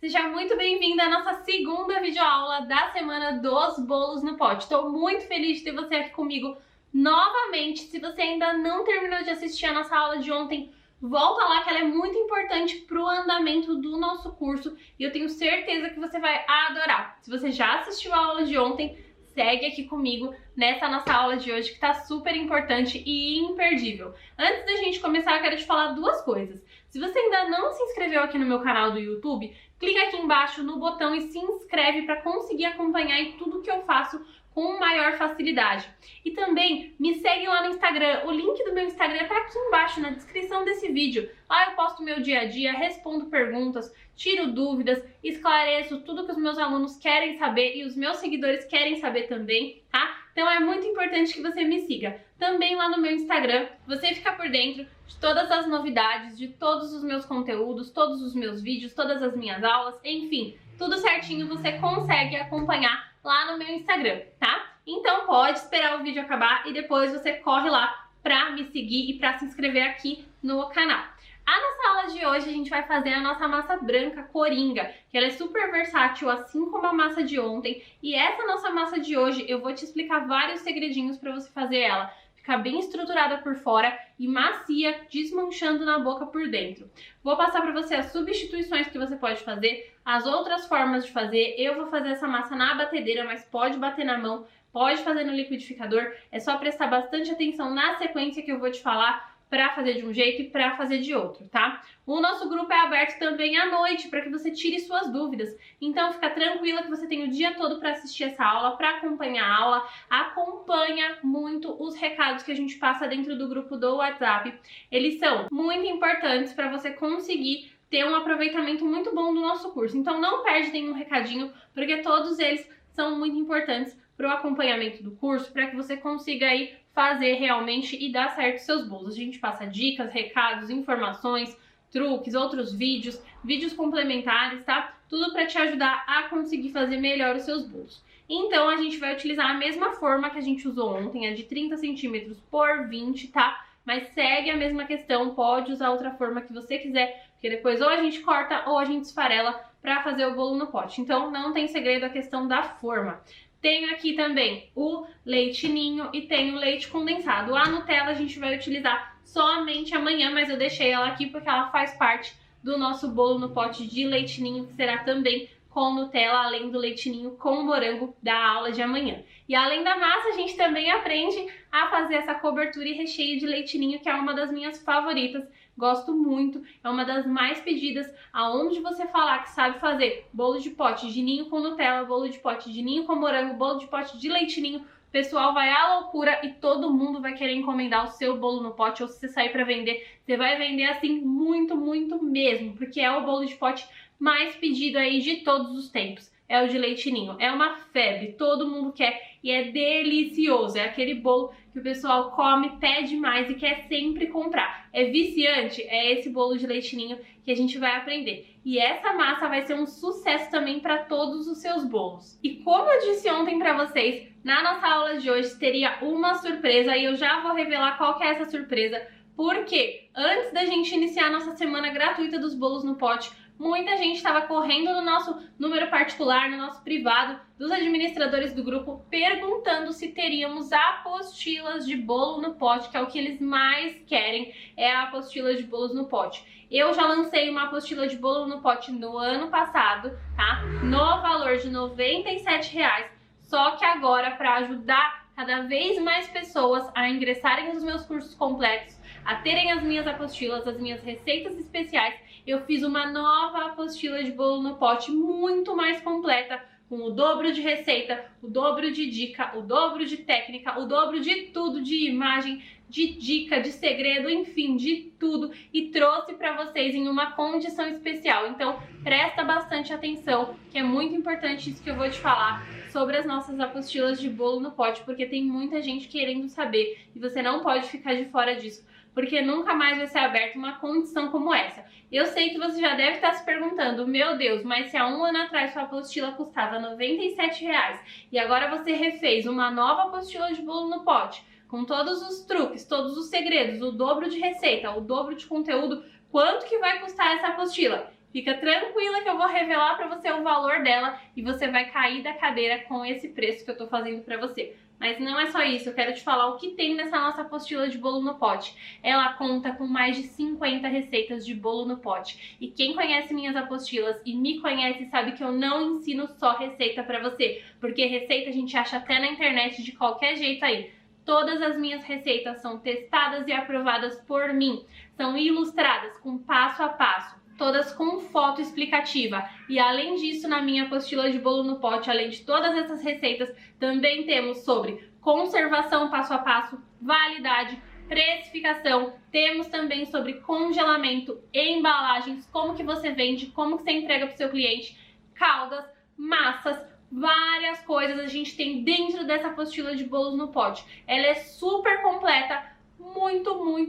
Seja muito bem-vinda à nossa segunda videoaula da semana dos bolos no pote. Estou muito feliz de ter você aqui comigo novamente. Se você ainda não terminou de assistir a nossa aula de ontem, volta lá que ela é muito importante para o andamento do nosso curso e eu tenho certeza que você vai adorar. Se você já assistiu a aula de ontem, segue aqui comigo nessa nossa aula de hoje que está super importante e imperdível. Antes da gente começar, eu quero te falar duas coisas. Se você ainda não se inscreveu aqui no meu canal do YouTube, clica aqui embaixo no botão e se inscreve para conseguir acompanhar em tudo que eu faço com maior facilidade. E também me segue lá no Instagram, o link do meu Instagram tá aqui embaixo na descrição desse vídeo. Lá eu posto meu dia a dia, respondo perguntas, tiro dúvidas, esclareço tudo que os meus alunos querem saber e os meus seguidores querem saber também, tá? Então é muito importante que você me siga. Também lá no meu Instagram, você fica por dentro de todas as novidades, de todos os meus conteúdos, todos os meus vídeos, todas as minhas aulas, enfim, tudo certinho você consegue acompanhar lá no meu Instagram, tá? Então pode esperar o vídeo acabar e depois você corre lá pra me seguir e pra se inscrever aqui no canal. A nossa aula de hoje a gente vai fazer a nossa massa branca coringa, que ela é super versátil, assim como a massa de ontem. E essa nossa massa de hoje eu vou te explicar vários segredinhos para você fazer ela ficar bem estruturada por fora e macia, desmanchando na boca por dentro. Vou passar para você as substituições que você pode fazer, as outras formas de fazer. Eu vou fazer essa massa na batedeira, mas pode bater na mão, pode fazer no liquidificador. É só prestar bastante atenção na sequência que eu vou te falar para fazer de um jeito e para fazer de outro, tá? O nosso grupo é aberto também à noite para que você tire suas dúvidas. Então fica tranquila que você tem o dia todo para assistir essa aula, para acompanhar a aula. Acompanha muito os recados que a gente passa dentro do grupo do WhatsApp. Eles são muito importantes para você conseguir ter um aproveitamento muito bom do nosso curso. Então não perde nenhum recadinho, porque todos eles são muito importantes para o acompanhamento do curso, para que você consiga aí fazer realmente e dar certo seus bolos. A gente passa dicas, recados, informações, truques, outros vídeos, vídeos complementares, tá? Tudo para te ajudar a conseguir fazer melhor os seus bolos. Então a gente vai utilizar a mesma forma que a gente usou ontem, a de 30 centímetros por 20, tá? Mas segue a mesma questão, pode usar outra forma que você quiser, porque depois ou a gente corta ou a gente esfarela para fazer o bolo no pote. Então não tem segredo a questão da forma. Tenho aqui também o leite ninho e tenho o leite condensado. A Nutella a gente vai utilizar somente amanhã, mas eu deixei ela aqui porque ela faz parte do nosso bolo no pote de leite ninho, que será também com Nutella, além do leite ninho com morango da aula de amanhã. E além da massa, a gente também aprende a fazer essa cobertura e recheio de leite ninho, que é uma das minhas favoritas. Gosto muito, é uma das mais pedidas. Aonde você falar que sabe fazer bolo de pote de ninho com Nutella, bolo de pote de ninho com morango, bolo de pote de leite ninho, o pessoal vai à loucura e todo mundo vai querer encomendar o seu bolo no pote. Ou se você sair para vender, você vai vender assim muito, muito mesmo, porque é o bolo de pote mais pedido aí de todos os tempos. É o de leite ninho. É uma febre, todo mundo quer e é delicioso. É aquele bolo que o pessoal come, pede mais e quer sempre comprar. É viciante? É esse bolo de leite ninho que a gente vai aprender. E essa massa vai ser um sucesso também para todos os seus bolos. E como eu disse ontem para vocês, na nossa aula de hoje teria uma surpresa e eu já vou revelar qual que é essa surpresa. Porque antes da gente iniciar a nossa semana gratuita dos bolos no pote, muita gente estava correndo no nosso número particular, no nosso privado, dos administradores do grupo, perguntando se teríamos apostilas de bolo no pote, que é o que eles mais querem, é a apostila de bolos no pote. Eu já lancei uma apostila de bolo no pote no ano passado, tá? No valor de R$ 97,00, só que agora, para ajudar cada vez mais pessoas a ingressarem nos meus cursos completos, a terem as minhas apostilas, as minhas receitas especiais, eu fiz uma nova apostila de bolo no pote muito mais completa, com o dobro de receita, o dobro de dica, o dobro de técnica, o dobro de tudo, de imagem, de dica, de segredo, enfim, de tudo, e trouxe para vocês em uma condição especial. Então presta bastante atenção, que é muito importante isso que eu vou te falar sobre as nossas apostilas de bolo no pote, porque tem muita gente querendo saber e você não pode ficar de fora disso, porque nunca mais vai ser aberta uma condição como essa. Eu sei que você já deve estar se perguntando, meu Deus, mas se há um ano atrás sua apostila custava R$ 97,00 e agora você refez uma nova apostila de bolo no pote, com todos os truques, todos os segredos, o dobro de receita, o dobro de conteúdo, quanto que vai custar essa apostila? Fica tranquila que eu vou revelar pra você o valor dela e você vai cair da cadeira com esse preço que eu tô fazendo pra você. Mas não é só isso, eu quero te falar o que tem nessa nossa apostila de bolo no pote. Ela conta com mais de 50 receitas de bolo no pote. E quem conhece minhas apostilas e me conhece sabe que eu não ensino só receita pra você, porque receita a gente acha até na internet de qualquer jeito aí. Todas as minhas receitas são testadas e aprovadas por mim. São ilustradas com passo a passo, todas com foto explicativa. E além disso, na minha apostila de bolo no pote, além de todas essas receitas, também temos sobre conservação passo a passo, validade, precificação, temos também sobre congelamento, embalagens, como que você vende, como que você entrega para o seu cliente, caldas, massas, várias coisas a gente tem dentro dessa apostila de bolos no pote. Ela é super completa,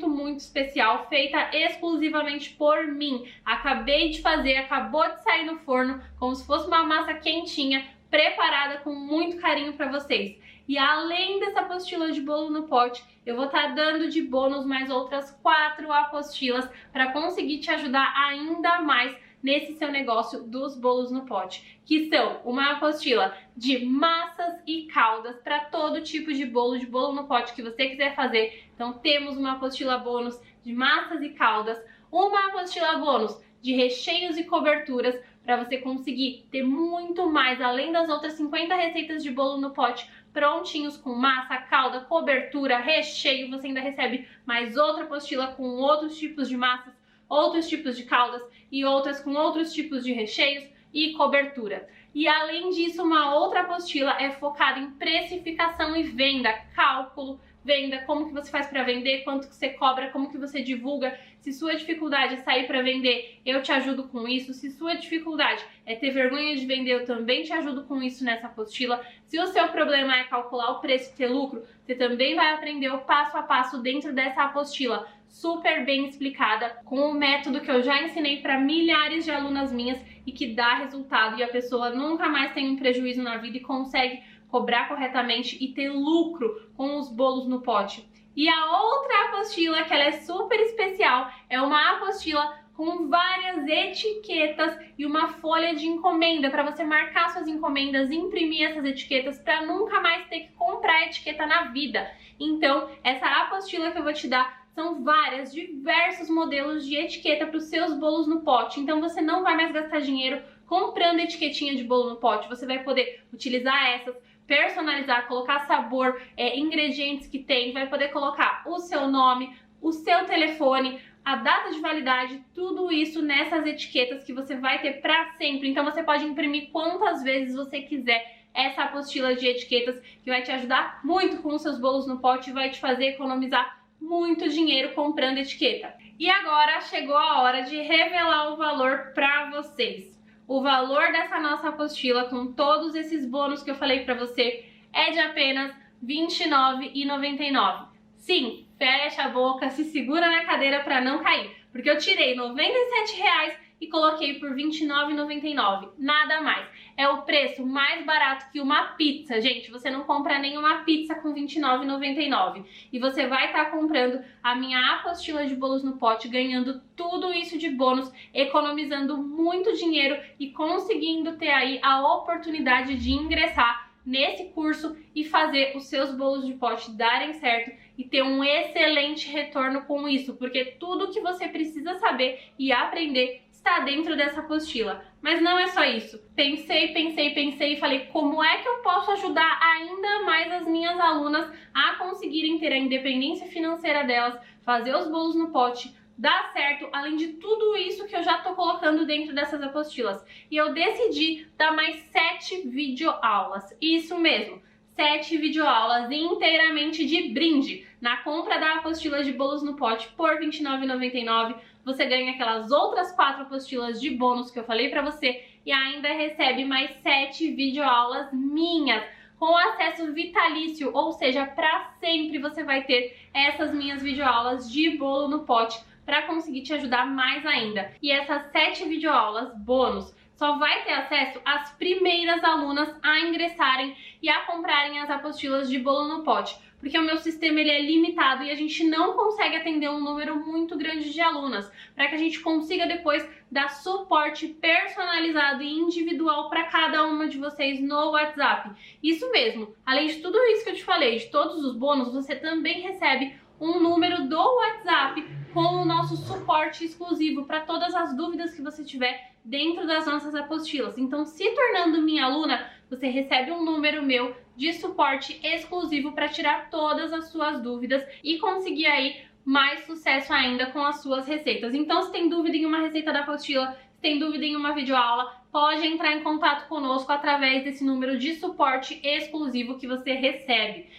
muito especial, feita exclusivamente por mim. Acabei de fazer, acabou de sair no forno, como se fosse uma massa quentinha, preparada com muito carinho para vocês. E além dessa apostila de bolo no pote, eu vou estar dando de bônus mais outras 4 apostilas para conseguir te ajudar ainda mais nesse seu negócio dos bolos no pote, que são uma apostila de massas e caldas para todo tipo de bolo no pote que você quiser fazer. Então temos uma apostila bônus de massas e caldas, uma apostila bônus de recheios e coberturas para você conseguir ter muito mais, além das outras 50 receitas de bolo no pote prontinhos com massa, calda, cobertura, recheio. Você ainda recebe mais outra apostila com outros tipos de massas, outros tipos de caldas e outras com outros tipos de recheios e cobertura. E além disso, uma outra apostila é focada em precificação e venda, cálculo, venda, como que você faz para vender, quanto que você cobra, como que você divulga. Se sua dificuldade é sair para vender, eu te ajudo com isso. Se sua dificuldade é ter vergonha de vender, eu também te ajudo com isso nessa apostila. Se o seu problema é calcular o preço e ter lucro, você também vai aprender o passo a passo dentro dessa apostila, super bem explicada, com o método que eu já ensinei para milhares de alunas minhas e que dá resultado e a pessoa nunca mais tem um prejuízo na vida e consegue cobrar corretamente e ter lucro com os bolos no pote. E a outra apostila, que ela é super especial, é uma apostila com várias etiquetas e uma folha de encomenda para você marcar suas encomendas, imprimir essas etiquetas para nunca mais ter que comprar etiqueta na vida. Então, essa apostila que eu vou te dar são diversos modelos de etiqueta para os seus bolos no pote. Então você não vai mais gastar dinheiro comprando etiquetinha de bolo no pote. Você vai poder utilizar essas, personalizar, colocar sabor, ingredientes que tem, vai poder colocar o seu nome, o seu telefone, a data de validade, tudo isso nessas etiquetas que você vai ter para sempre. Então você pode imprimir quantas vezes você quiser essa apostila de etiquetas, que vai te ajudar muito com os seus bolos no pote e vai te fazer economizar muito dinheiro comprando etiqueta. E agora chegou a hora de revelar o valor para vocês. O valor dessa nossa apostila, com todos esses bônus que eu falei para você, é de apenas R$ 29,99. Sim, fecha a boca, se segura na cadeira para não cair, porque eu tirei R$ 97 e coloquei por R$ 29,99, nada mais. É o preço mais barato que uma pizza, gente. Você não compra nenhuma pizza com R$ 29,99. E você vai estar comprando a minha apostila de bolos no pote, ganhando tudo isso de bônus, economizando muito dinheiro e conseguindo ter aí a oportunidade de ingressar nesse curso e fazer os seus bolos de pote darem certo e ter um excelente retorno com isso, porque tudo que você precisa saber e aprender está dentro dessa apostila. Mas não é só isso. Pensei e falei, como é que eu posso ajudar ainda mais as minhas alunas a conseguirem ter a independência financeira delas, fazer os bolos no pote, dar certo, além de tudo isso que eu já tô colocando dentro dessas apostilas. E eu decidi dar mais 7 videoaulas. Isso mesmo, 7 videoaulas inteiramente de brinde. Na compra da apostila de bolos no pote por R$ 29,99, você ganha aquelas outras 4 apostilas de bônus que eu falei pra você e ainda recebe mais 7 videoaulas minhas, com acesso vitalício, ou seja, pra sempre você vai ter essas minhas videoaulas de bolo no pote para conseguir te ajudar mais ainda. E essas 7 videoaulas bônus só vai ter acesso às primeiras alunas a ingressarem e a comprarem as apostilas de bolo no pote, porque o meu sistema ele é limitado e a gente não consegue atender um número muito grande de alunas, para que a gente consiga depois dar suporte personalizado e individual para cada uma de vocês no WhatsApp. Isso mesmo, além de tudo isso que eu te falei, de todos os bônus, você também recebe um número do WhatsApp com o nosso suporte exclusivo para todas as dúvidas que você tiver dentro das nossas apostilas. Então, se tornando minha aluna, você recebe um número meu de suporte exclusivo para tirar todas as suas dúvidas e conseguir aí mais sucesso ainda com as suas receitas. Então, se tem dúvida em uma receita da apostila, se tem dúvida em uma videoaula, pode entrar em contato conosco através desse número de suporte exclusivo que você recebe.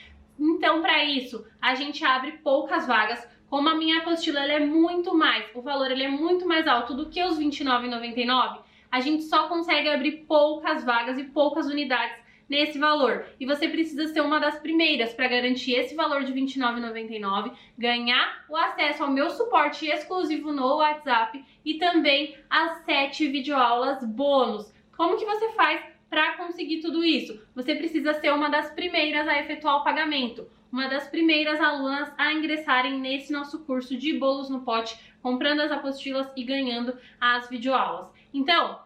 Então, para isso, a gente abre poucas vagas. Como a minha apostila ela é muito mais, o valor ele é muito mais alto do que os R$ 29,99, a gente só consegue abrir poucas vagas e poucas unidades nesse valor. E você precisa ser uma das primeiras para garantir esse valor de R$ 29,99, ganhar o acesso ao meu suporte exclusivo no WhatsApp e também as 7 videoaulas bônus. Como que você faz para conseguir tudo isso? Você precisa ser uma das primeiras a efetuar o pagamento, uma das primeiras alunas a ingressarem nesse nosso curso de bolos no pote, comprando as apostilas e ganhando as videoaulas. Então,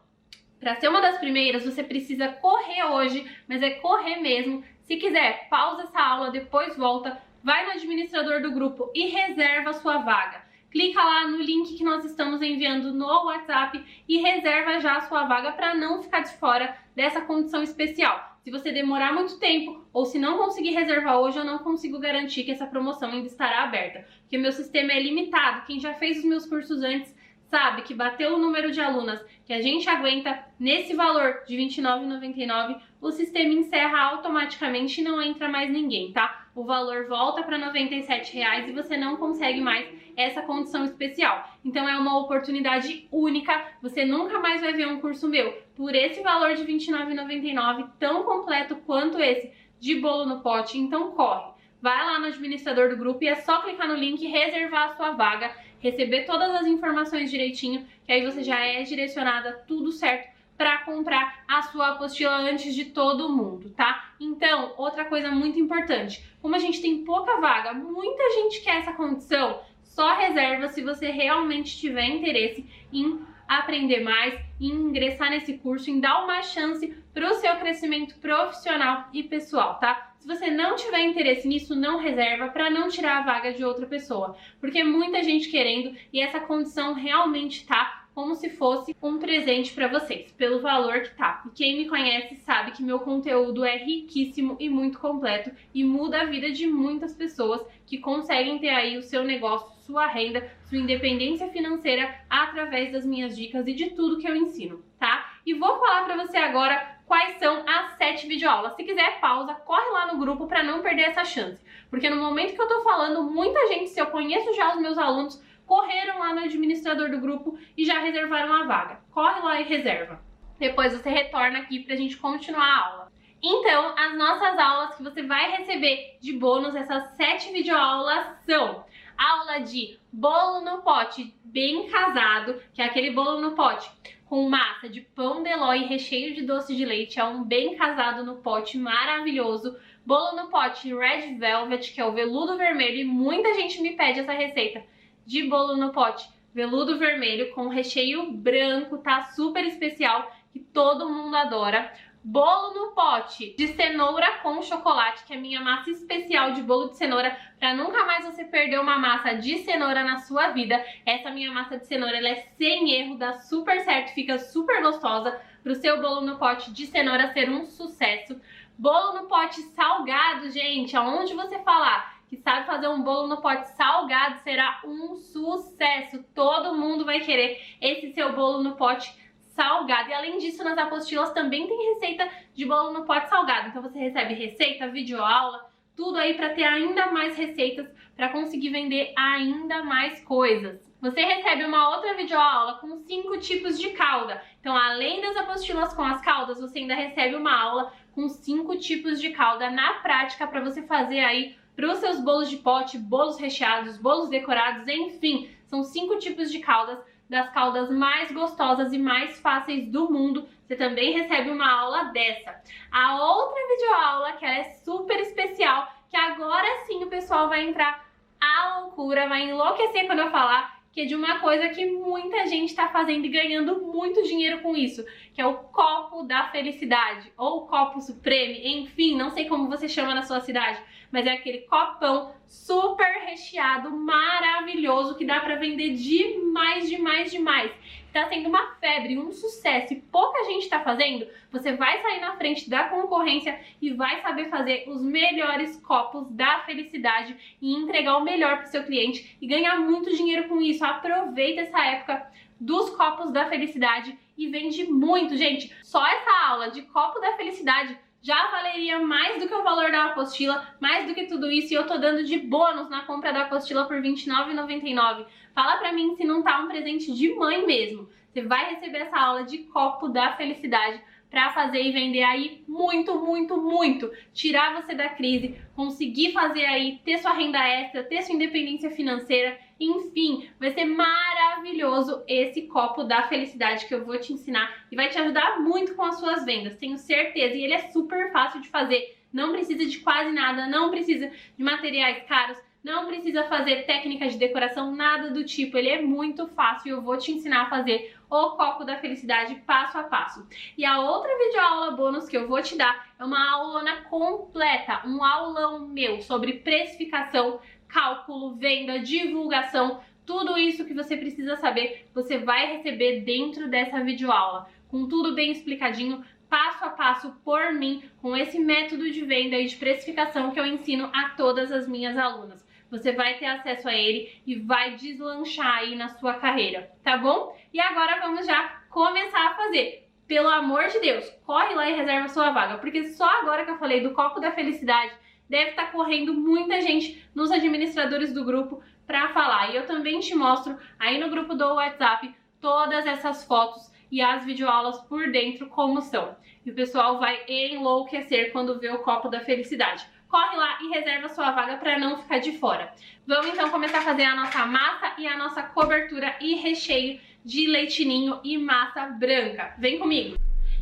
para ser uma das primeiras, você precisa correr hoje, mas é correr mesmo. Se quiser, pausa essa aula, depois volta, vai no administrador do grupo e reserva a sua vaga. Clica lá no link que nós estamos enviando no WhatsApp e reserva já a sua vaga para não ficar de fora dessa condição especial. Se você demorar muito tempo ou se não conseguir reservar hoje, eu não consigo garantir que essa promoção ainda estará aberta, porque o meu sistema é limitado. Quem já fez os meus cursos antes sabe que bateu o número de alunas que a gente aguenta nesse valor de R$ 29,99, o sistema encerra automaticamente e não entra mais ninguém, tá? O valor volta para R$ 97,00 e você não consegue mais essa condição especial. Então é uma oportunidade única, você nunca mais vai ver um curso meu por esse valor de R$ 29,99, tão completo quanto esse de bolo no pote. Então corre, vai lá no administrador do grupo e é só clicar no link e reservar a sua vaga, receber todas as informações direitinho, que aí você já é direcionada tudo certo para comprar a sua apostila antes de todo mundo, tá? Então, outra coisa muito importante, como a gente tem pouca vaga, muita gente quer essa condição, só reserva se você realmente tiver interesse em aprender mais, em ingressar nesse curso, em dar uma chance para o seu crescimento profissional e pessoal, tá? Se você não tiver interesse nisso, não reserva para não tirar a vaga de outra pessoa, porque muita gente querendo e essa condição realmente tá como se fosse um presente para vocês, pelo valor que tá. E quem me conhece sabe que meu conteúdo é riquíssimo e muito completo e muda a vida de muitas pessoas que conseguem ter aí o seu negócio, sua renda, sua independência financeira através das minhas dicas e de tudo que eu ensino, tá? E vou falar para você agora quais são as 7 videoaulas. Se quiser, pausa, corre lá no grupo para não perder essa chance. Porque no momento que eu tô falando, muita gente, se eu conheço já os meus alunos, correram lá no administrador do grupo e já reservaram a vaga. Corre lá e reserva. Depois você retorna aqui pra gente continuar a aula. Então, as nossas aulas que você vai receber de bônus, essas 7 videoaulas são aula de bolo no pote bem casado, que é aquele bolo no pote com massa de pão de ló e recheio de doce de leite, é um bem casado no pote maravilhoso. Bolo no pote Red Velvet, que é o veludo vermelho, e muita gente me pede essa receita de bolo no pote veludo vermelho com recheio branco, tá super especial, que todo mundo adora. Bolo no pote de cenoura com chocolate, que é a minha massa especial de bolo de cenoura, para nunca mais você perder uma massa de cenoura na sua vida. Essa minha massa de cenoura, ela é sem erro, dá super certo, fica super gostosa para o seu bolo no pote de cenoura ser um sucesso. Bolo no pote salgado, gente, aonde você falar que sabe fazer um bolo no pote salgado, será um sucesso. Todo mundo vai querer esse seu bolo no pote salgado. E além disso, nas apostilas também tem receita de bolo no pote salgado. Então você recebe receita, videoaula, tudo aí para ter ainda mais receitas, para conseguir vender ainda mais coisas. Você recebe uma outra videoaula com 5 tipos de calda. Então, além das apostilas com as caldas, você ainda recebe uma aula com 5 tipos de calda na prática para você fazer aí para os seus bolos de pote, bolos recheados, bolos decorados, enfim, são 5 tipos de caldas, das caldas mais gostosas e mais fáceis do mundo. Você também recebe uma aula dessa. A outra videoaula, que ela é super especial, que agora sim o pessoal vai entrar à loucura, vai enlouquecer quando eu falar que é de uma coisa que muita gente está fazendo e ganhando muito dinheiro com isso, que é o copo da felicidade, ou copo supreme, enfim, não sei como você chama na sua cidade, mas é aquele copão super recheado, maravilhoso, que dá para vender demais, demais, demais. Tá sendo uma febre, um sucesso e pouca gente tá fazendo. Você vai sair na frente da concorrência e vai saber fazer os melhores copos da felicidade e entregar o melhor pro seu cliente e ganhar muito dinheiro com isso. Aproveita essa época dos copos da felicidade e vende muito, gente. Só essa aula de copo da felicidade já valeria mais do que o valor da apostila, mais do que tudo isso, e eu tô dando de bônus na compra da apostila por R$ 29,99. Fala pra mim se não tá um presente de mãe mesmo. Você vai receber essa aula de copo da felicidade para fazer e vender aí muito, muito, muito. Tirar você da crise, conseguir fazer aí, ter sua renda extra, ter sua independência financeira, enfim, vai ser maravilhoso esse copo da felicidade que eu vou te ensinar e vai te ajudar muito com as suas vendas, tenho certeza. E ele é super fácil de fazer, não precisa de quase nada, não precisa de materiais caros, não precisa fazer técnica de decoração, nada do tipo. Ele é muito fácil e eu vou te ensinar a fazer o copo da felicidade passo a passo. E a outra videoaula bônus que eu vou te dar é uma aulona completa, um aulão meu sobre precificação, cálculo, venda, divulgação, tudo isso que você precisa saber, você vai receber dentro dessa videoaula, com tudo bem explicadinho, passo a passo por mim, com esse método de venda e de precificação que eu ensino a todas as minhas alunas. Você vai ter acesso a ele e vai deslanchar aí na sua carreira, tá bom? E agora vamos já começar a fazer. Pelo amor de Deus, corre lá e reserva sua vaga, porque só agora que eu falei do copo da felicidade, deve estar correndo muita gente nos administradores do grupo para falar. E eu também te mostro aí no grupo do WhatsApp todas essas fotos e as videoaulas por dentro como são. E o pessoal vai enlouquecer quando vê o copo da felicidade. Corre lá e reserva sua vaga para não ficar de fora. Vamos então começar a fazer a nossa massa e a nossa cobertura e recheio de leite ninho e massa branca. Vem comigo!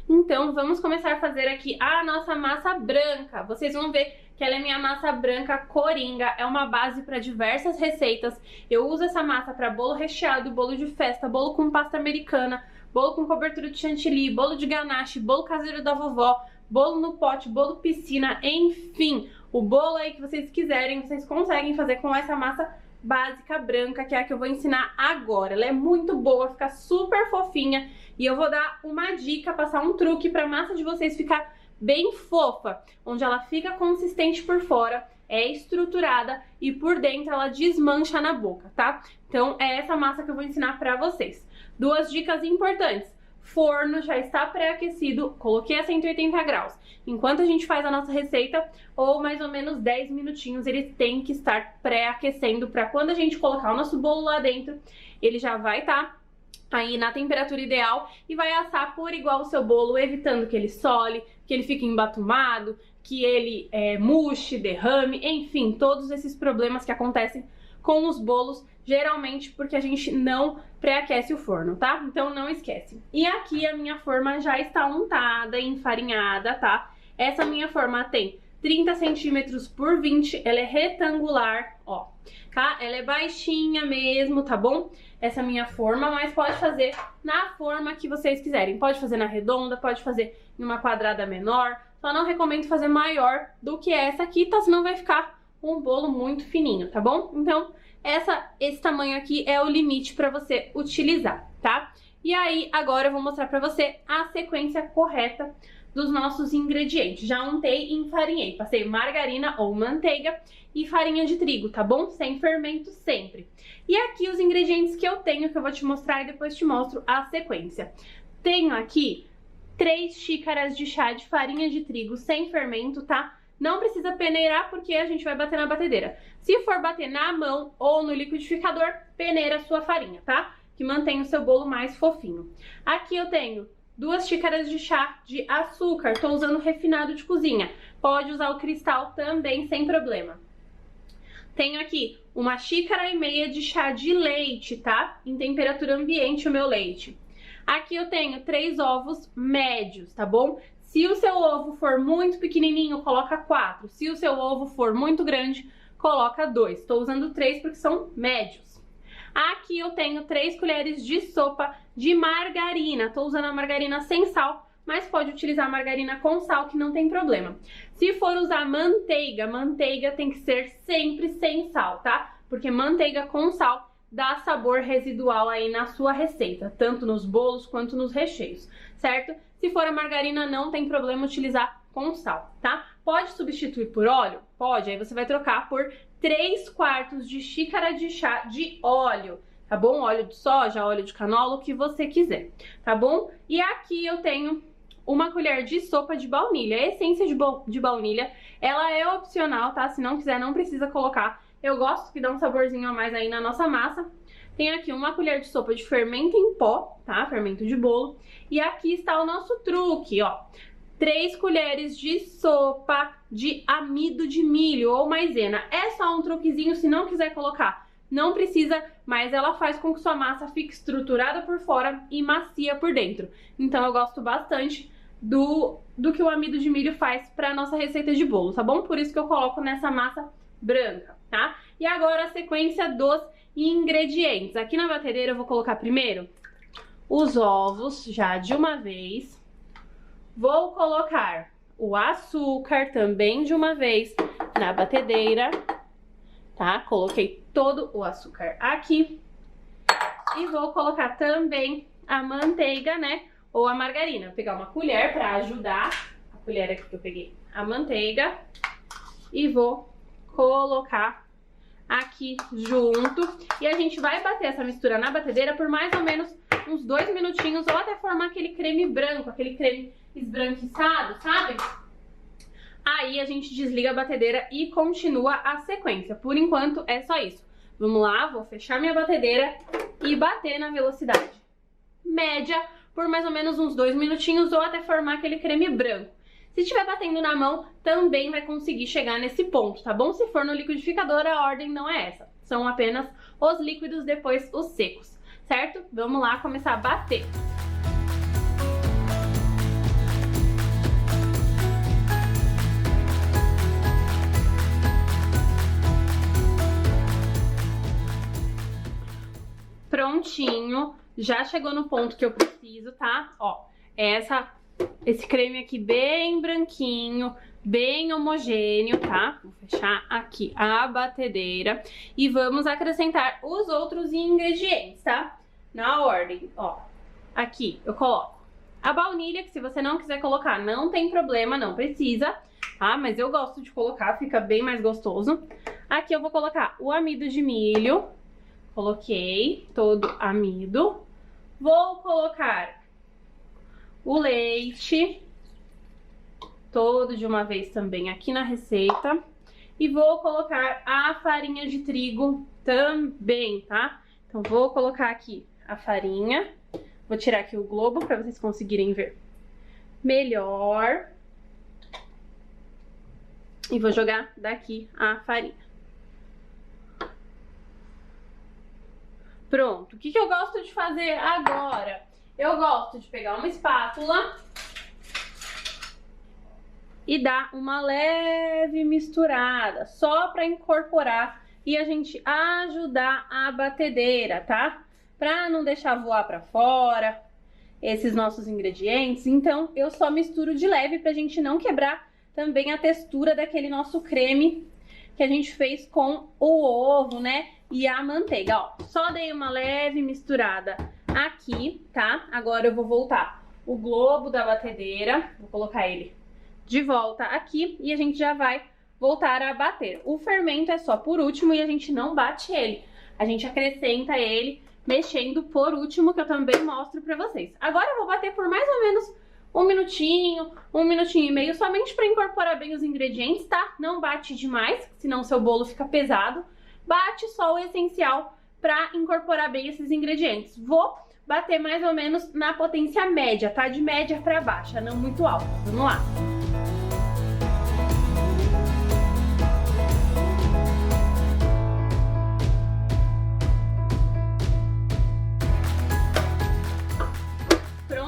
Então vamos começar a fazer aqui a nossa massa branca. Vocês vão ver que ela é minha massa branca coringa, é uma base para diversas receitas. Eu uso essa massa para bolo recheado, bolo de festa, bolo com pasta americana, bolo com cobertura de chantilly, bolo de ganache, bolo caseiro da vovó, bolo no pote, bolo piscina, enfim, o bolo aí que vocês quiserem, vocês conseguem fazer com essa massa básica branca, que é a que eu vou ensinar agora. Ela é muito boa, fica super fofinha e eu vou dar uma dica, passar um truque para a massa de vocês ficar bem fofa, onde ela fica consistente por fora, é estruturada e por dentro ela desmancha na boca, tá? Então é essa massa que eu vou ensinar para vocês. Duas dicas importantes. Forno já está pré-aquecido, coloquei a 180 graus. Enquanto a gente faz a nossa receita, ou mais ou menos 10 minutinhos, ele tem que estar pré-aquecendo para quando a gente colocar o nosso bolo lá dentro, ele já vai estar aí na temperatura ideal e vai assar por igual o seu bolo, evitando que ele sole, que ele fique embatumado, que ele murche, derrame, enfim, todos esses problemas que acontecem com os bolos, geralmente porque a gente não pré-aquece o forno, tá? Então não esquece. E aqui a minha forma já está untada, enfarinhada, tá? Essa minha forma tem 30 centímetros por 20, ela é retangular, ó, tá? Ela é baixinha mesmo, tá bom? Essa minha forma, mas pode fazer na forma que vocês quiserem. Pode fazer na redonda, pode fazer em uma quadrada menor, só não recomendo fazer maior do que essa aqui, tá? Senão vai ficar um bolo muito fininho, tá bom? Então, esse tamanho aqui é o limite para você utilizar, tá? E aí, agora eu vou mostrar para você a sequência correta dos nossos ingredientes. Já untei e enfarinhei, passei margarina ou manteiga e farinha de trigo, tá bom? Sem fermento sempre. E aqui os ingredientes que eu tenho, que eu vou te mostrar e depois te mostro a sequência. Tenho aqui 3 xícaras de chá de farinha de trigo sem fermento, tá? Não precisa peneirar porque a gente vai bater na batedeira. Se for bater na mão ou no liquidificador, peneira a sua farinha, tá? Que mantém o seu bolo mais fofinho. Aqui eu tenho 2 xícaras de chá de açúcar, tô usando refinado de cozinha. Pode usar o cristal também sem problema. Tenho aqui 1,5 xícaras de chá de leite, tá? Em temperatura ambiente o meu leite. Aqui eu tenho 3 ovos médios, tá bom? Se o seu ovo for muito pequenininho, coloca 4. Se o seu ovo for muito grande, coloca 2. Estou usando 3 porque são médios. Aqui eu tenho 3 colheres de sopa de margarina. Estou usando a margarina sem sal, mas pode utilizar a margarina com sal que não tem problema. Se for usar manteiga, manteiga tem que ser sempre sem sal, tá? Porque manteiga com sal dá sabor residual aí na sua receita, tanto nos bolos quanto nos recheios, certo? Se for a margarina, não tem problema utilizar com sal, tá? Pode substituir por óleo? Pode, aí você vai trocar por 3/4 de xícara de chá de óleo, tá bom? Óleo de soja, óleo de canola, o que você quiser, tá bom? E aqui eu tenho uma colher de sopa de baunilha. A essência de baunilha, ela é opcional, tá? Se não quiser, não precisa colocar. Eu gosto que dá um saborzinho a mais aí na nossa massa. Tem aqui uma colher de sopa de fermento em pó, tá? Fermento de bolo. E aqui está o nosso truque, ó. 3 colheres de sopa de amido de milho ou maisena. É só um truquezinho, se não quiser colocar, não precisa, mas ela faz com que sua massa fique estruturada por fora e macia por dentro. Então eu gosto bastante do que o amido de milho faz para nossa receita de bolo, tá bom? Por isso que eu coloco nessa massa branca, tá? E agora a sequência dos ingredientes. Aqui na batedeira eu vou colocar primeiro os ovos, já de uma vez. Vou colocar o açúcar também de uma vez na batedeira, tá? Coloquei todo o açúcar aqui. E vou colocar também a manteiga, né? Ou a margarina. Vou pegar uma colher para ajudar. A colher aqui que eu peguei a manteiga. E vou colocar aqui junto. E a gente vai bater essa mistura na batedeira por mais ou menos uns 2 minutinhos. Ou até formar aquele creme branco, aquele creme esbranquiçado, sabe? Aí a gente desliga a batedeira e continua a sequência. Por enquanto é só isso. Vamos lá, vou fechar minha batedeira e bater na velocidade média por mais ou menos uns 2 minutinhos ou até formar aquele creme branco. Se estiver batendo na mão, também vai conseguir chegar nesse ponto, tá bom? Se for no liquidificador, a ordem não é essa. São apenas os líquidos, depois os secos, certo? Vamos lá começar a bater. Prontinho, já chegou no ponto que eu preciso, tá? Ó, esse creme aqui bem branquinho, bem homogêneo, tá? Vou fechar aqui a batedeira e vamos acrescentar os outros ingredientes, tá? Na ordem, ó. Aqui eu coloco a baunilha, que se você não quiser colocar, não tem problema, não precisa, tá? Mas eu gosto de colocar, fica bem mais gostoso. Aqui eu vou colocar o amido de milho. Coloquei todo amido. Vou colocar o leite, todo de uma vez também aqui na receita. E vou colocar a farinha de trigo também, tá? Então vou colocar aqui a farinha. Vou tirar aqui o globo para vocês conseguirem ver melhor. E vou jogar daqui a farinha. Pronto, o que eu gosto de fazer agora? Eu gosto de pegar uma espátula e dar uma leve misturada, só para incorporar e a gente ajudar a batedeira, tá? Para não deixar voar para fora esses nossos ingredientes. Então, eu só misturo de leve pra gente não quebrar também a textura daquele nosso creme que a gente fez com o ovo, né? E a manteiga, ó. Só dei uma leve misturada aqui, tá? Agora eu vou voltar o globo da batedeira, vou colocar ele de volta aqui e a gente já vai voltar a bater. O fermento é só por último e a gente não bate ele. A gente acrescenta ele mexendo por último, que eu também mostro pra vocês. Agora eu vou bater por mais ou menos um minutinho e meio, somente para incorporar bem os ingredientes, tá? Não bate demais, senão o seu bolo fica pesado. Bate só o essencial para incorporar bem esses ingredientes. Vou bater mais ou menos na potência média, tá? De média para baixa, não muito alta. Vamos lá.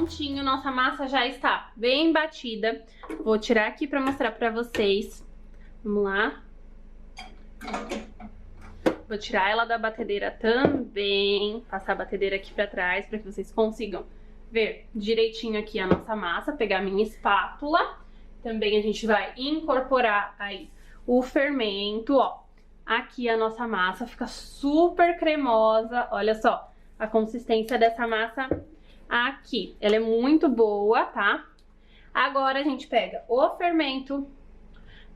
Prontinho, nossa massa já está bem batida. Vou tirar aqui pra mostrar pra vocês. Vamos lá. Vou tirar ela da batedeira também. Passar a batedeira aqui pra trás pra que vocês consigam ver direitinho aqui a nossa massa. Pegar a minha espátula. Também a gente vai incorporar aí o fermento, ó. Aqui a nossa massa fica super cremosa. Olha só a consistência dessa massa aqui. Ela é muito boa, tá? Agora a gente pega o fermento,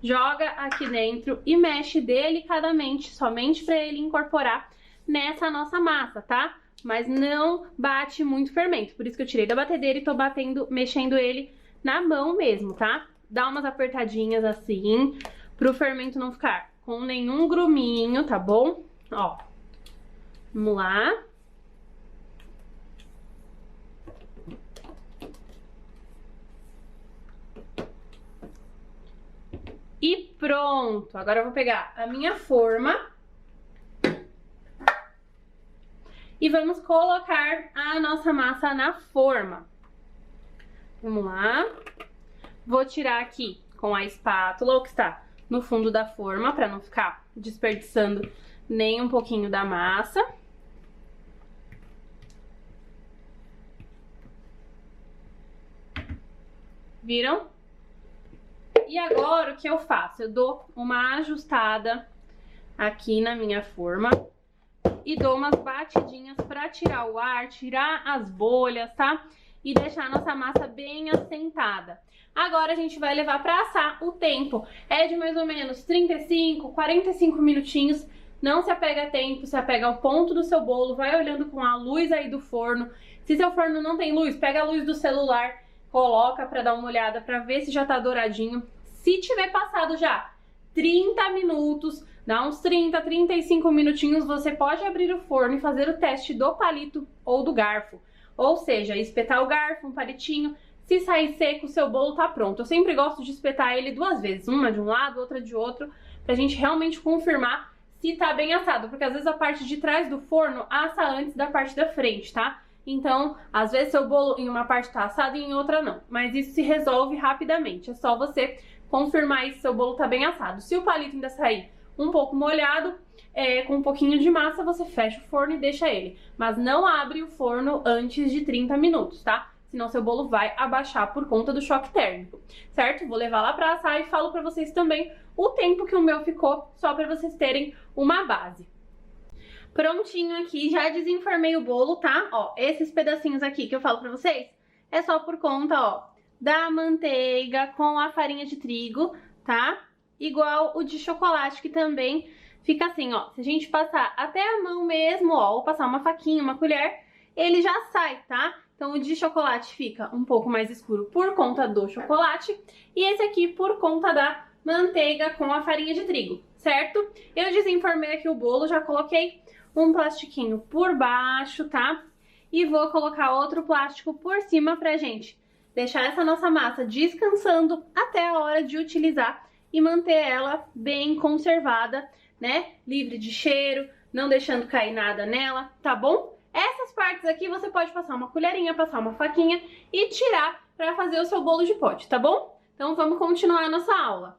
joga aqui dentro e mexe delicadamente, somente para ele incorporar nessa nossa massa, tá? Mas não bate muito fermento. Por isso que eu tirei da batedeira e tô mexendo ele na mão mesmo, tá? Dá umas apertadinhas assim, pro fermento não ficar com nenhum gruminho, tá bom? Ó, vamos lá. E pronto! Agora eu vou pegar a minha forma e vamos colocar a nossa massa na forma. Vamos lá. Vou tirar aqui com a espátula o que está no fundo da forma, para não ficar desperdiçando nem um pouquinho da massa. Viram? E agora o que eu faço? Eu dou uma ajustada aqui na minha forma e dou umas batidinhas para tirar o ar, tirar as bolhas, tá? E deixar a nossa massa bem assentada. Agora a gente vai levar para assar. O tempo é de mais ou menos 35, 45 minutinhos. Não se apega a tempo, se apega ao ponto do seu bolo. Vai olhando com a luz aí do forno. Se seu forno não tem luz, pega a luz do celular, coloca para dar uma olhada para ver se já tá douradinho. Se tiver passado já 30 minutos, dá uns 30, 35 minutinhos, você pode abrir o forno e fazer o teste do palito ou do garfo. Ou seja, espetar o garfo, um palitinho. Se sair seco, o seu bolo tá pronto. Eu sempre gosto de espetar ele 2 vezes, uma de um lado, outra de outro, pra gente realmente confirmar se tá bem assado, porque às vezes a parte de trás do forno assa antes da parte da frente, tá? Então, às vezes seu bolo em uma parte tá assado e em outra não, mas isso se resolve rapidamente. É só você confirmar se seu bolo tá bem assado. Se o palito ainda sair um pouco molhado, com um pouquinho de massa, você fecha o forno e deixa ele. Mas não abre o forno antes de 30 minutos, tá? Senão seu bolo vai abaixar por conta do choque térmico, certo? Vou levar lá pra assar e falo pra vocês também o tempo que o meu ficou, só pra vocês terem uma base. Prontinho aqui, já desenformei o bolo, tá? Ó, esses pedacinhos aqui que eu falo pra vocês, é só por conta, ó, da manteiga com a farinha de trigo, tá? Igual o de chocolate, que também fica assim, ó. Se a gente passar até a mão mesmo, ó, ou passar uma faquinha, uma colher, ele já sai, tá? Então o de chocolate fica um pouco mais escuro por conta do chocolate e esse aqui por conta da manteiga com a farinha de trigo, certo? Eu desenformei aqui o bolo, já coloquei um plastiquinho por baixo, tá? E vou colocar outro plástico por cima pra gente deixar essa nossa massa descansando até a hora de utilizar e manter ela bem conservada, né? Livre de cheiro, não deixando cair nada nela, tá bom? Essas partes aqui você pode passar uma colherinha, passar uma faquinha e tirar para fazer o seu bolo de pote, tá bom? Então vamos continuar a nossa aula.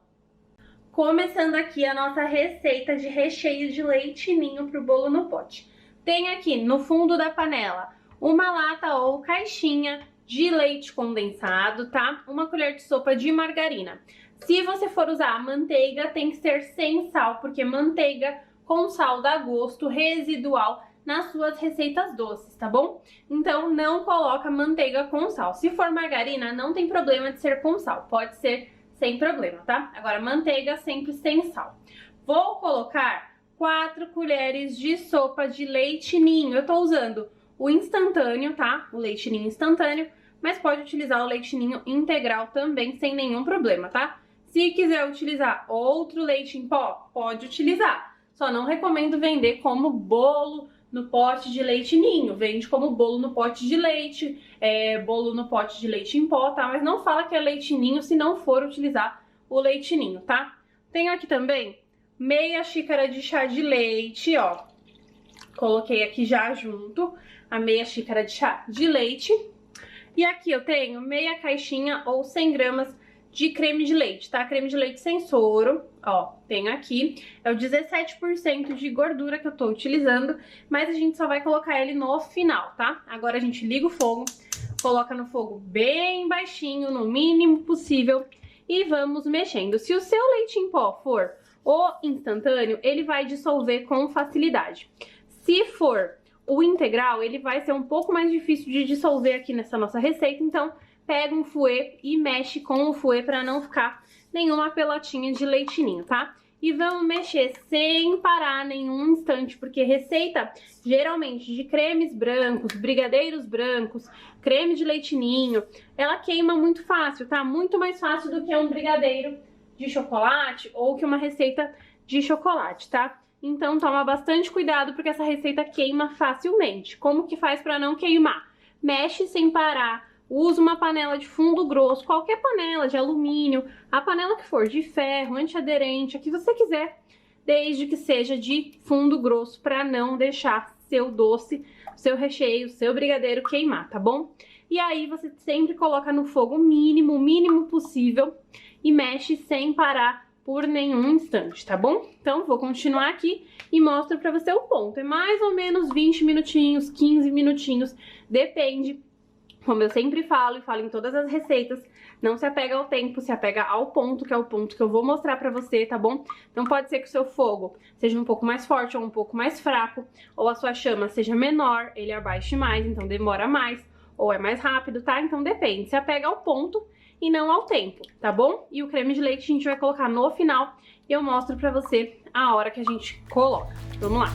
Começando aqui a nossa receita de recheio de leite ninho para o bolo no pote. Tem aqui no fundo da panela uma lata ou caixinha de leite condensado, tá? Uma colher de sopa de margarina. Se você for usar manteiga, tem que ser sem sal, porque manteiga com sal dá gosto residual nas suas receitas doces, tá bom? Então não coloca manteiga com sal. Se for margarina, não tem problema de ser com sal, pode ser sem problema, tá? Agora manteiga sempre sem sal. Vou colocar 4 colheres de sopa de leite ninho. Eu tô usando o instantâneo, tá? O leite ninho instantâneo, mas pode utilizar o leite ninho integral também sem nenhum problema, tá? Se quiser utilizar outro leite em pó, pode utilizar. Só não recomendo vender como bolo no pote de leite ninho. Vende como bolo no pote de leite, bolo no pote de leite em pó, tá? Mas não fala que é leite ninho se não for utilizar o leite ninho, tá? Tenho aqui também meia xícara de chá de leite, ó. Coloquei aqui já junto a meia xícara de chá de leite. E aqui eu tenho meia caixinha ou 100 gramas de creme de leite, tá? Creme de leite sem soro, ó, tenho aqui. É o 17% de gordura que eu tô utilizando, mas a gente só vai colocar ele no final, tá? Agora a gente liga o fogo, coloca no fogo bem baixinho, no mínimo possível, e vamos mexendo. Se o seu leite em pó for o instantâneo, ele vai dissolver com facilidade. Se for o integral, ele vai ser um pouco mais difícil de dissolver aqui nessa nossa receita, então pega um fouet e mexe com o fouet para não ficar nenhuma pelotinha de leitinho, tá? E vamos mexer sem parar nenhum instante, porque receita geralmente de cremes brancos, brigadeiros brancos, creme de leitinho, ela queima muito fácil, tá? Muito mais fácil do que um brigadeiro de chocolate ou que uma receita de chocolate, tá? Então toma bastante cuidado porque essa receita queima facilmente. Como que faz para não queimar? Mexe sem parar. Usa uma panela de fundo grosso, qualquer panela de alumínio, a panela que for, de ferro, antiaderente, a que você quiser, desde que seja de fundo grosso, para não deixar seu doce, seu recheio, seu brigadeiro queimar, tá bom? E aí você sempre coloca no fogo mínimo, o mínimo possível e mexe sem parar por nenhum instante, tá bom? Então vou continuar aqui e mostro pra você o ponto. É mais ou menos 20 minutinhos, 15 minutinhos, depende. Como eu sempre falo e falo em todas as receitas, não se apega ao tempo, se apega ao ponto, que é o ponto que eu vou mostrar pra você, tá bom? Então pode ser que o seu fogo seja um pouco mais forte ou um pouco mais fraco, ou a sua chama seja menor, ele abaixe mais, então demora mais, ou é mais rápido, tá? Então depende, se apega ao ponto e não ao tempo, tá bom? E o creme de leite a gente vai colocar no final e eu mostro pra você a hora que a gente coloca. Vamos lá!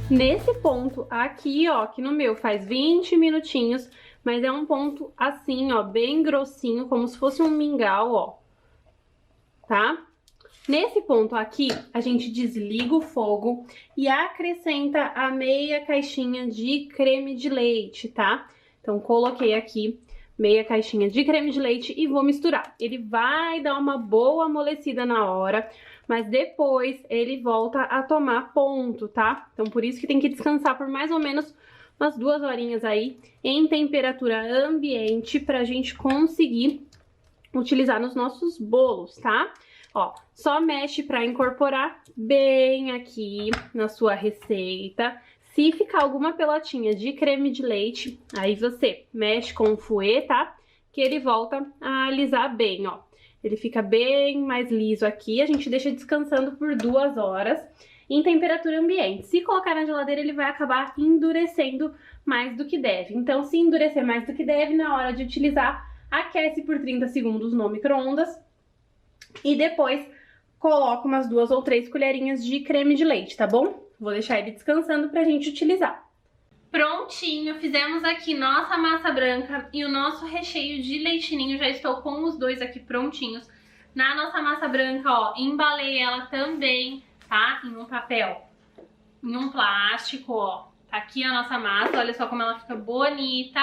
Nesse ponto aqui, ó, que no meu faz 20 minutinhos, mas é um ponto assim, ó, bem grossinho, como se fosse um mingau, ó, tá? Nesse ponto aqui, a gente desliga o fogo e acrescenta a meia caixinha de creme de leite, tá? Então, coloquei aqui meia caixinha de creme de leite e vou misturar. Ele vai dar uma boa amolecida na hora, mas depois ele volta a tomar ponto, tá? Então, por isso que tem que descansar por mais ou menos umas 2 horinhas aí em temperatura ambiente pra gente conseguir utilizar nos nossos bolos, tá? Ó, só mexe pra incorporar bem aqui na sua receita. Se ficar alguma pelotinha de creme de leite, aí você mexe com o fouet, tá? Que ele volta a alisar bem, ó. Ele fica bem mais liso aqui, a gente deixa descansando por 2 horas em temperatura ambiente. Se colocar na geladeira, ele vai acabar endurecendo mais do que deve. Então, se endurecer mais do que deve, na hora de utilizar, aquece por 30 segundos no micro-ondas e depois coloca umas 2 ou 3 colherinhas de creme de leite, tá bom? Vou deixar ele descansando pra gente utilizar. Prontinho, fizemos aqui nossa massa branca e o nosso recheio de leitinho. Já estou com os dois aqui prontinhos. Na nossa massa branca, ó, embalei ela também, tá? Em um papel, em um plástico, ó. Tá aqui a nossa massa, olha só como ela fica bonita,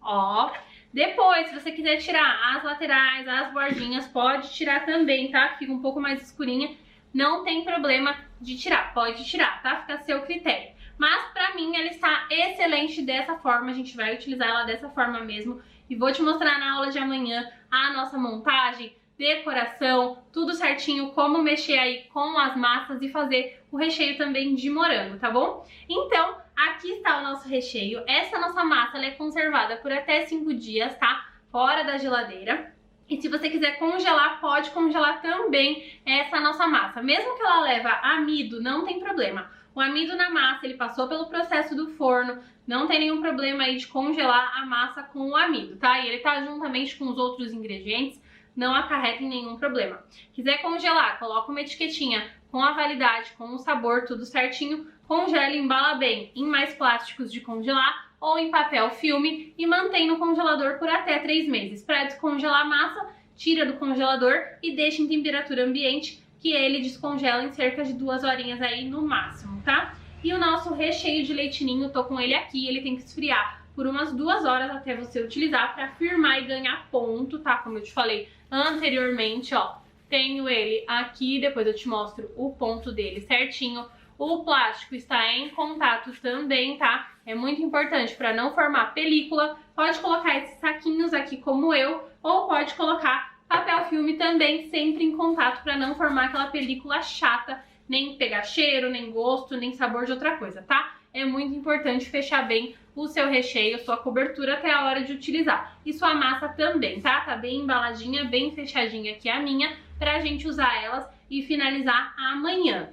ó. Depois, se você quiser tirar as laterais, as bordinhas, pode tirar também, tá? Fica um pouco mais escurinha, não tem problema de tirar, pode tirar, tá? Fica a seu critério. Mas pra mim ela está excelente dessa forma, a gente vai utilizar ela dessa forma mesmo. E vou te mostrar na aula de amanhã a nossa montagem, decoração, tudo certinho, como mexer aí com as massas e fazer o recheio também de morango, tá bom? Então, aqui está o nosso recheio. Essa nossa massa ela é conservada por até 5 dias, tá? Fora da geladeira. E se você quiser congelar, pode congelar também essa nossa massa. Mesmo que ela leva amido, não tem problema. O amido na massa, ele passou pelo processo do forno, não tem nenhum problema aí de congelar a massa com o amido, tá? E ele tá juntamente com os outros ingredientes, não acarreta em nenhum problema. Quiser congelar, coloca uma etiquetinha com a validade, com o sabor, tudo certinho, congela e embala bem em mais plásticos de congelar ou em papel filme e mantém no congelador por até 3 meses. Para descongelar a massa, tira do congelador e deixa em temperatura ambiente, que ele descongela em cerca de 2 horinhas aí no máximo, tá? E o nosso recheio de leitinho, tô com ele aqui, ele tem que esfriar por umas 2 horas até você utilizar para firmar e ganhar ponto, tá? Como eu te falei anteriormente, ó. tenho ele aqui, depois eu te mostro o ponto dele certinho. O plástico está em contato também, tá? É muito importante para não formar película. Pode colocar esses saquinhos aqui como eu, ou pode colocar papel filme também, sempre em contato para não formar aquela película chata, nem pegar cheiro, nem gosto, nem sabor de outra coisa, tá? É muito importante fechar bem o seu recheio, sua cobertura até a hora de utilizar. E sua massa também, tá? Tá bem embaladinha, bem fechadinha aqui a minha, pra gente usar elas e finalizar amanhã.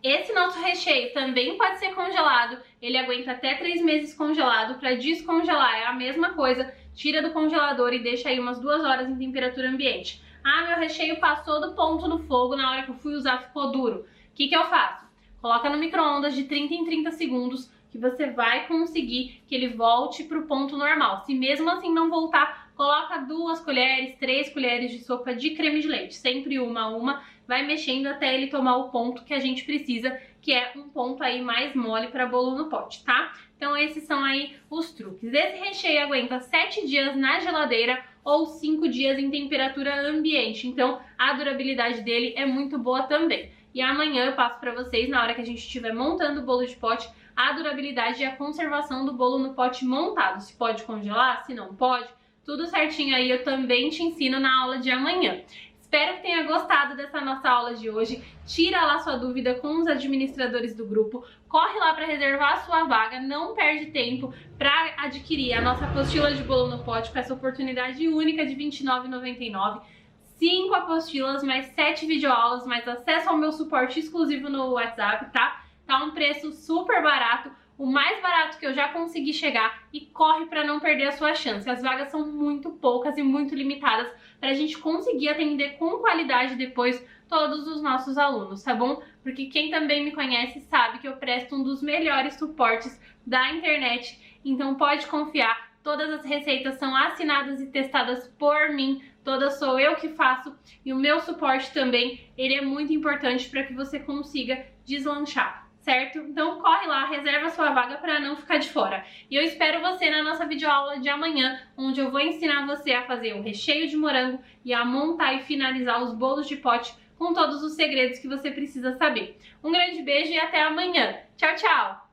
Esse nosso recheio também pode ser congelado, ele aguenta até 3 meses congelado. Para descongelar é a mesma coisa, tira do congelador e deixa aí umas 2 horas em temperatura ambiente. Ah, meu recheio passou do ponto no fogo, na hora que eu fui usar ficou duro. O que eu faço? Coloca no micro-ondas de 30 em 30 segundos que você vai conseguir que ele volte para o ponto normal. Se mesmo assim não voltar, coloca 2 colheres, 3 colheres de sopa de creme de leite, sempre uma a uma, vai mexendo até ele tomar o ponto que a gente precisa, que é um ponto aí mais mole para bolo no pote, tá? Então esses são aí os truques. Esse recheio aguenta 7 dias na geladeira ou 5 dias em temperatura ambiente, então a durabilidade dele é muito boa também. E amanhã eu passo para vocês, na hora que a gente estiver montando o bolo de pote, a durabilidade e a conservação do bolo no pote montado. Se pode congelar, se não pode, tudo certinho aí eu também te ensino na aula de amanhã. Espero que tenha gostado dessa nossa aula de hoje. Tira lá sua dúvida com os administradores do grupo. Corre lá para reservar a sua vaga. Não perde tempo para adquirir a nossa apostila de bolo no pote com essa oportunidade única de R$ 29,99. 5 apostilas, mais 7 videoaulas, mais acesso ao meu suporte exclusivo no WhatsApp, tá? Tá um preço super barato, o mais barato que eu já consegui chegar, e corre para não perder a sua chance. As vagas são muito poucas e muito limitadas para a gente conseguir atender com qualidade depois todos os nossos alunos, tá bom? Porque quem também me conhece sabe que eu presto um dos melhores suportes da internet, então pode confiar. Todas as receitas são assinadas e testadas por mim, todas sou eu que faço, e o meu suporte também, ele é muito importante para que você consiga deslanchar, certo? Então corre lá, reserva sua vaga para não ficar de fora. E eu espero você na nossa videoaula de amanhã, onde eu vou ensinar você a fazer o recheio de morango e a montar e finalizar os bolos de pote com todos os segredos que você precisa saber. Um grande beijo e até amanhã. Tchau, tchau!